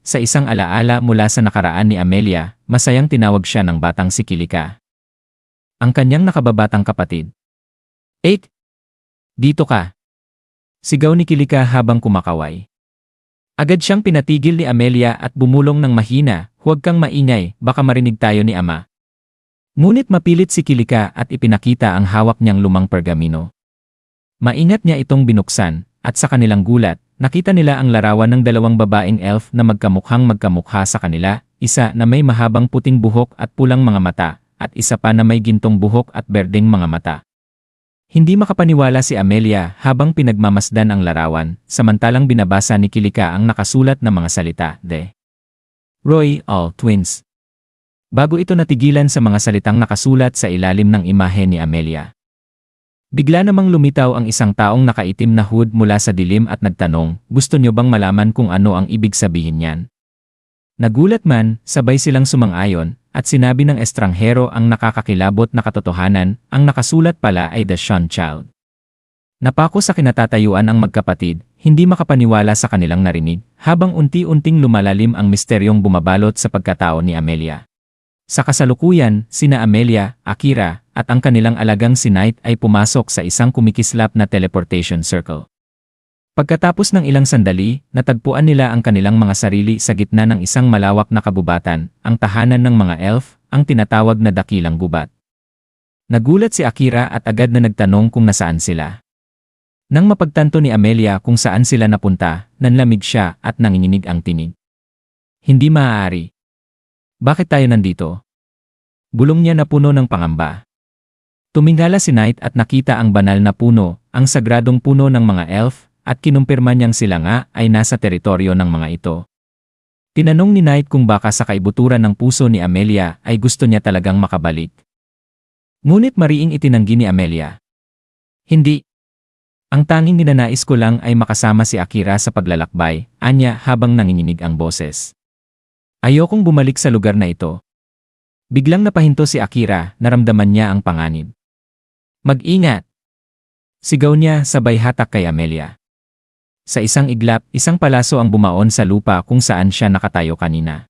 sa isang alaala mula sa nakaraan ni Amelia, masayang tinawag siya ng batang si Kilika. Ang kanyang nakababatang kapatid. 8. Dito ka! Sigaw ni Kilika habang kumakaway. Agad siyang pinatigil ni Amelia at bumulong ng mahina, "Huwag kang maingay, baka marinig tayo ni Ama." Ngunit mapilit si Kilika at ipinakita ang hawak niyang lumang pergamino. Maingat niya itong binuksan, at sa kanilang gulat, nakita nila ang larawan ng dalawang babaeng elf na magkamukhang magkamukha sa kanila, isa na may mahabang puting buhok at pulang mga mata, at isa pa na may gintong buhok at berdeng mga mata. Hindi makapaniwala si Amelia habang pinagmamasdan ang larawan, samantalang binabasa ni Kilika ang nakasulat na mga salita, "The Royal Twins." Bago ito natigilan sa mga salitang nakasulat sa ilalim ng imahe ni Amelia. Bigla namang lumitaw ang isang taong nakaitim na hood mula sa dilim at nagtanong, "Gusto niyo bang malaman kung ano ang ibig sabihin niyan?" Nagulat man, sabay silang sumang-ayon, at sinabi ng estranghero ang nakakakilabot na katotohanan, ang nakasulat pala ay The Sun Child. Napako sa kinatatayuan ang magkapatid, hindi makapaniwala sa kanilang narinig, habang unti-unting lumalalim ang misteryong bumabalot sa pagkatao ni Amelia. Sa kasalukuyan, sina Amelia, Akira, at ang kanilang alagang si Knight ay pumasok sa isang kumikislap na teleportation circle. Pagkatapos ng ilang sandali, natagpuan nila ang kanilang mga sarili sa gitna ng isang malawak na kabubatan, ang tahanan ng mga elf, ang tinatawag na dakilang gubat. Nagulat si Akira at agad na nagtanong kung nasaan sila. Nang mapagtanto ni Amelia kung saan sila napunta, nanlamig siya at nanginginig ang tinig. "Hindi maaari. Bakit tayo nandito?" Bulong niya na puno ng pangamba. Tumingala si Knight at nakita ang banal na puno, ang sagradong puno ng mga elf, at kinumpirma niyang sila nga ay nasa teritoryo ng mga ito. Tinanong ni Knight kung baka sa kaibuturan ng puso ni Amelia ay gusto niya talagang makabalik. Ngunit mariing itinanggi ni Amelia. "Hindi. Ang tanging ninanais ko lang ay makasama si Akira sa paglalakbay," anya habang nanginginig ang boses. "Ayokong bumalik sa lugar na ito." Biglang napahinto si Akira, naramdaman niya ang panganib. "Mag-ingat!" Sigaw niya sabay hatak kay Amelia. Sa isang iglap, isang palaso ang bumaon sa lupa kung saan siya nakatayo kanina.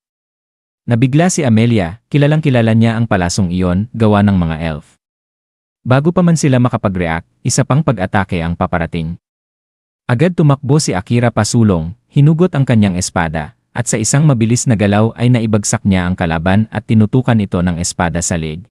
Nabigla si Amelia, kilalang-kilala niya ang palasong iyon, gawa ng mga elf. Bago pa man sila makapag-react, isa pang pag-atake ang paparating. Agad tumakbo si Akira pasulong, hinugot ang kanyang espada, at sa isang mabilis na galaw ay naibagsak niya ang kalaban at tinutukan ito ng espada sa leg.